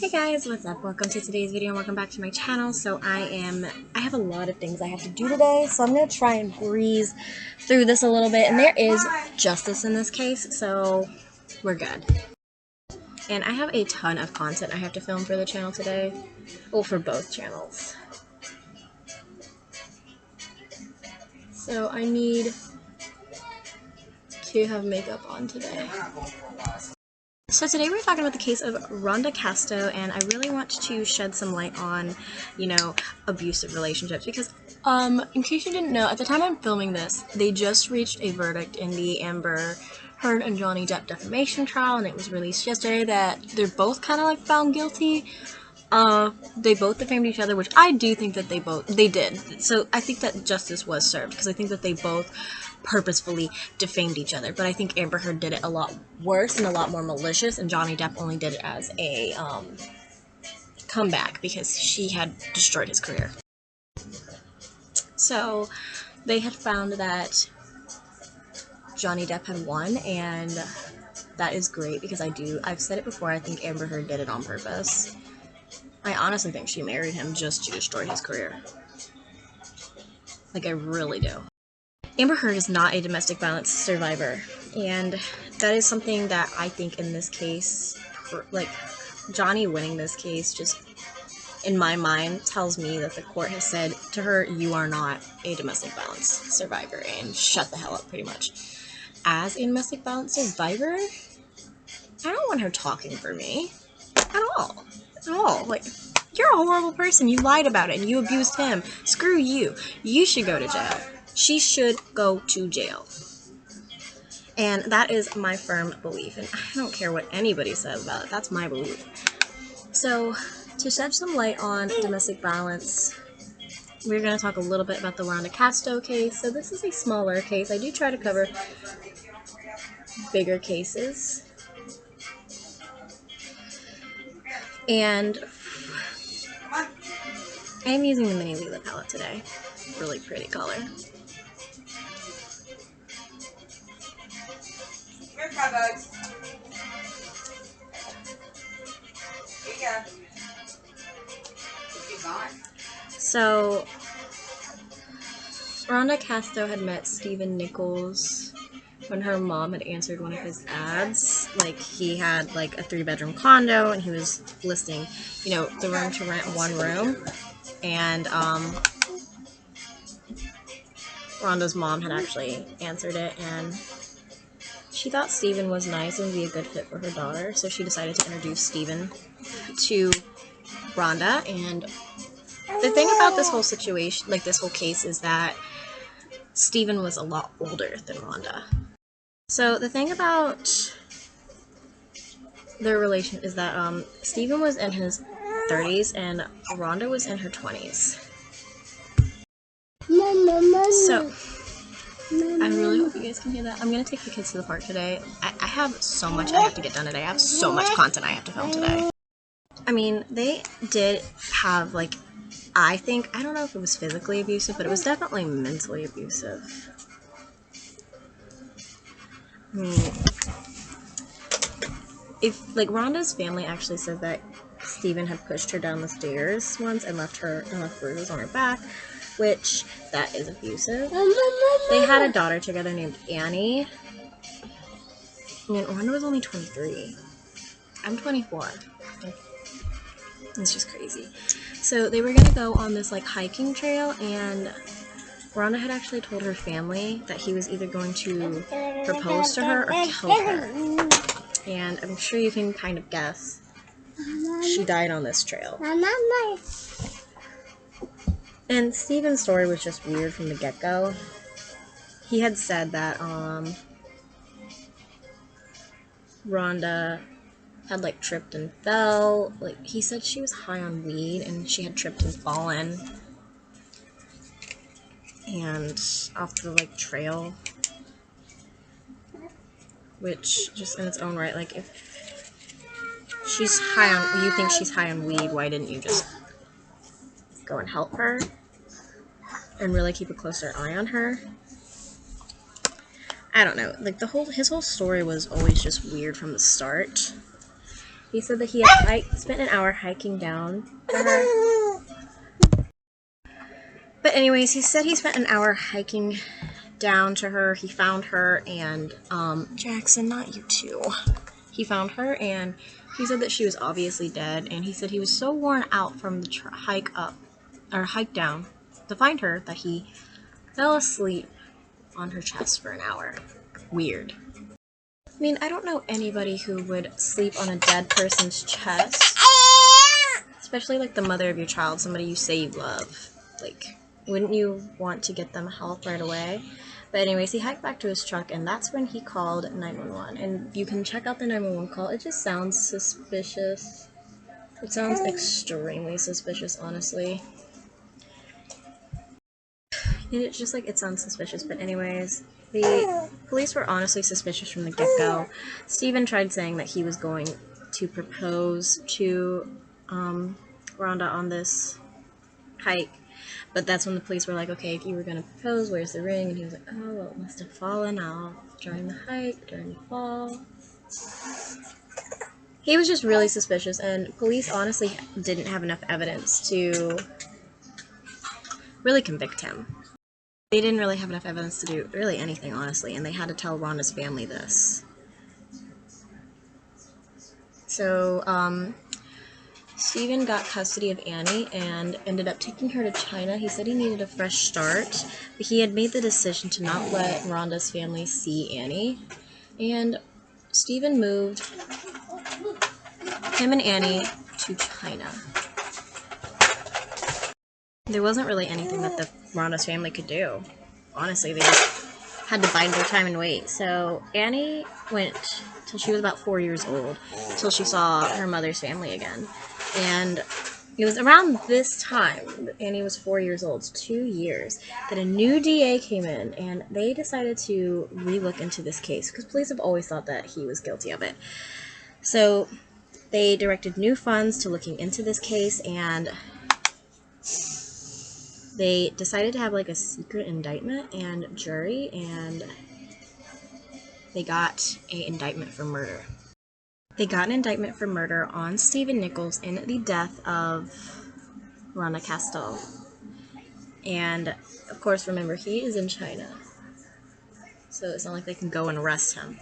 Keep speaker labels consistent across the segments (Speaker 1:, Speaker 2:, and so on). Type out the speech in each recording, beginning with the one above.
Speaker 1: Hey guys, what's up? Welcome to today's video and welcome back to my channel. So I have a lot of things I have to do today, so I'm going to try and breeze through this a little bit, and there is justice in this case, so we're good. And I have a ton of content I have to film for the channel today, well, for both channels. So I need to have makeup on today. So today we're talking about the case of Ronda Casto, and I really want to shed some light on, abusive relationships because, in case you didn't know, at the time I'm filming this, they just reached a verdict in the Amber Heard and Johnny Depp defamation trial, and it was released yesterday that they're both kind of like found guilty. They both defamed each other, which I do think that they did. So I think that justice was served because I think that they both purposefully defamed each other. But I think Amber Heard did it a lot worse and a lot more malicious, and Johnny Depp only did it as a comeback because she had destroyed his career. So they had found that Johnny Depp had won, and that is great because I've said it before, I think Amber Heard did it on purpose. I honestly think she married him just to destroy his career. Like, I really do. Amber Heard is not a domestic violence survivor, and that is something that I think in this case, like, Johnny winning this case just, in my mind, tells me that the court has said to her, you are not a domestic violence survivor, and shut the hell up, pretty much. As a domestic violence survivor, I don't want her talking for me. At all. Like, you're a horrible person. You lied about it and you abused him. Screw you. You should go to jail. She should go to jail. And that is my firm belief. And I don't care what anybody says about it. That's my belief. So, to shed some light on domestic violence, we're going to talk a little bit about the Ronda Casto case. So this is a smaller case. I do try to cover bigger cases. And I'm using the Mini Lila palette today. Really pretty color.
Speaker 2: Here's my bugs. Here you go. Keep going.
Speaker 1: So, Ronda Casto had met Stephen Nichols when her mom had answered one of his ads. Like, he had like a 3-bedroom condo and he was listing, the room to rent one room. And Ronda's mom had actually answered it, and she thought Stephen was nice and would be a good fit for her daughter, so she decided to introduce Stephen to Ronda. And the thing about this whole situation, like this whole case, is that Stephen was a lot older than Ronda. So the thing about their relation is that Stephen was in his 30s and Ronda was in her 20s. So, I really hope you guys can hear that. I'm going to take the kids to the park today. I have so much I have to get done today. I have so much content I have to film today. I mean, they did have, like, I don't know if it was physically abusive, but it was definitely mentally abusive. I mean, Ronda's family actually said that Stephen had pushed her down the stairs once and left bruises on her back, which, that is abusive. They had a daughter together named Annie. And Ronda was only 23. I'm 24. It's just crazy. So they were gonna go on this hiking trail, and Ronda had actually told her family that he was either going to propose to her or kill her. And I'm sure you can kind of guess. She died on this trail. And Stephen's story was just weird from the get-go. He had said that Ronda had tripped and fell. He said she was high on weed and she had tripped and fallen and off the trail, which just in its own right, if she's you think she's high on weed, why didn't you just go and help her and really keep a closer eye on her? I don't know. His whole story was always just weird from the start. He said that he had spent an hour hiking down to her. But anyways, he said he spent an hour hiking down to her. He found her, and Jackson, not you too. He found her, and he said that she was obviously dead, and he said he was so worn out from the hike down to find her that he fell asleep on her chest for an hour. Weird. I mean, I don't know anybody who would sleep on a dead person's chest, especially like the mother of your child, somebody you say you love. Like, wouldn't you want to get them help right away? But anyways, he hiked back to his truck, and that's when he called 911. And you can check out the 911 call. It just sounds suspicious. It sounds extremely suspicious, honestly. It's just like, it sounds suspicious. But anyways, the police were honestly suspicious from the get-go. Steven tried saying that he was going to propose to Ronda on this hike. But that's when the police were like, okay, if you were going to propose, where's the ring? And he was like, oh, well, it must have fallen out during the hike, during the fall. He was just really suspicious, and police honestly didn't have enough evidence to really convict him. They didn't really have enough evidence to do really anything, honestly, and they had to tell Ronda's family this. So, Steven got custody of Annie and ended up taking her to China. He said he needed a fresh start, but he had made the decision to not let Ronda's family see Annie. And Steven moved him and Annie to China. There wasn't really anything that the Ronda's family could do. Honestly, they just had to bide their time and wait. So Annie went till she was about 4 years old, till she saw her mother's family again. And it was around this time, Annie was 4 years old, 2 years, that a new DA came in, and they decided to relook into this case, because police have always thought that he was guilty of it. So they directed new funds to looking into this case, and they decided to have like a secret indictment and jury, and they got an indictment for murder. They got an indictment for murder on Stephen Nichols in the death of Ronda Casto. And, of course, remember, he is in China. So it's not like they can go and arrest him.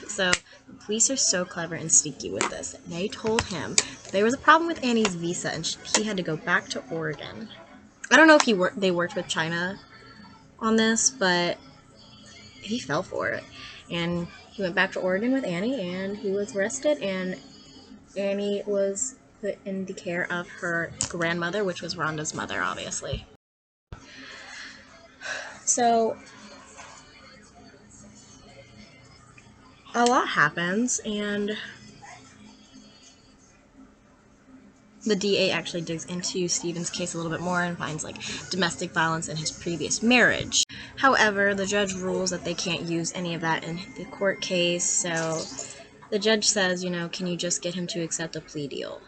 Speaker 1: So the police are so clever and sneaky with this. They told him there was a problem with Annie's visa, and he had to go back to Oregon. I don't know if they worked with China on this, but he fell for it. And he went back to Oregon with Annie, and he was arrested, and Annie was put in the care of her grandmother, which was Rhonda's mother, obviously. So a lot happens, and the DA actually digs into Stephen's case a little bit more and finds like domestic violence in his previous marriage. However, the judge rules that they can't use any of that in the court case, so the judge says, can you just get him to accept a plea deal?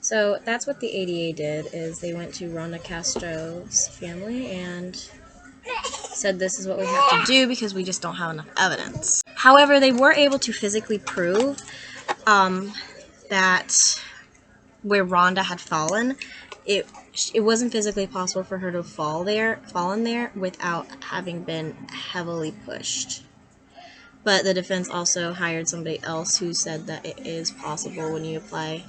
Speaker 1: So that's what the ADA did, is they went to Ronda Castro's family and said, this is what we have to do because we just don't have enough evidence. However, they were able to physically prove that where Ronda had fallen, it wasn't physically possible for her to fallen there without having been heavily pushed. But the defense also hired somebody else who said that it is possible when you apply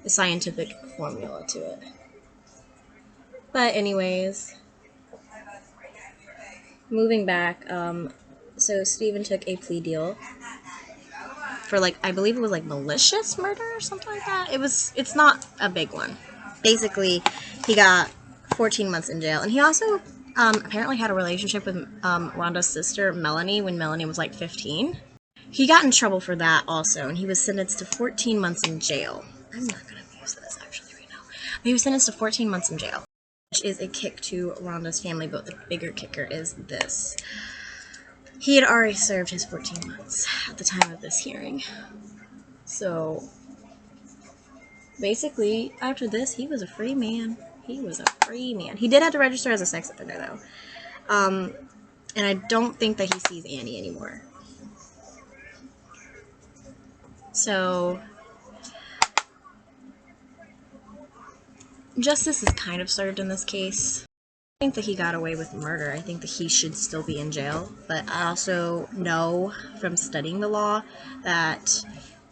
Speaker 1: a scientific formula to it. But anyways, moving back, so Stephen took a plea deal for I believe it was malicious murder or something like that. It's not a big one. Basically, he got 14 months in jail, and he also apparently had a relationship with Ronda's sister Melanie when Melanie was 15. He got in trouble for that also, and he was sentenced to 14 months in jail. I'm not gonna use this actually right now, but he was sentenced to 14 months in jail, which is a kick to Ronda's family. But the bigger kicker is this: he had already served his 14 months at the time of this hearing. So basically, after this, he was a free man. He was a free man. He did have to register as a sex offender, though. And I don't think that he sees Annie anymore. So justice is kind of served in this case. I think that he got away with murder. I think that he should still be in jail. But I also know from studying the law that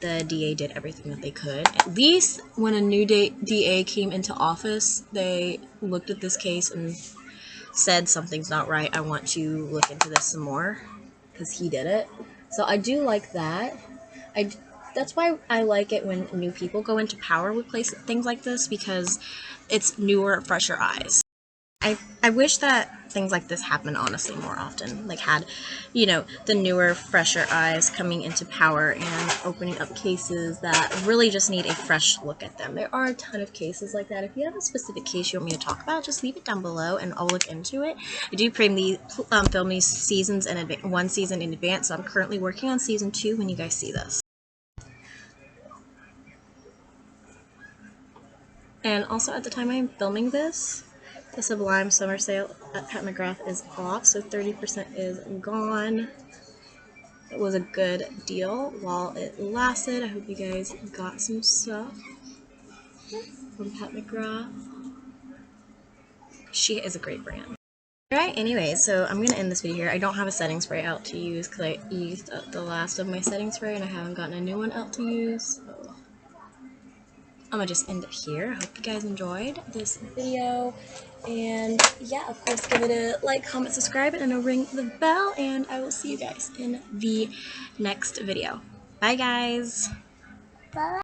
Speaker 1: the DA did everything that they could. At least when a new DA came into office, they looked at this case and said something's not right. I want to look into this some more because he did it. So I do like that. I that's why I like it when new people go into power with things like this, because it's newer, fresher eyes. I wish that things like this happen honestly more often. Like had, the newer, fresher eyes coming into power and opening up cases that really just need a fresh look at them. There are a ton of cases like that. If you have a specific case you want me to talk about, just leave it down below and I'll look into it. I do film these seasons in one season in advance, so I'm currently working on season 2 when you guys see this. And also at the time I'm filming this, the Sublime Summer Sale at Pat McGrath is off, so 30% is gone. It was a good deal while it lasted. I hope you guys got some stuff from Pat McGrath. She is a great brand. Alright, anyway, so I'm going to end this video here. I don't have a setting spray out to use because I used up the last of my setting spray and I haven't gotten a new one out to use. So I'm gonna just end it here. I hope you guys enjoyed this video. And yeah, of course, give it a like, comment, subscribe, and ring the bell. And I will see you guys in the next video. Bye, guys. Bye.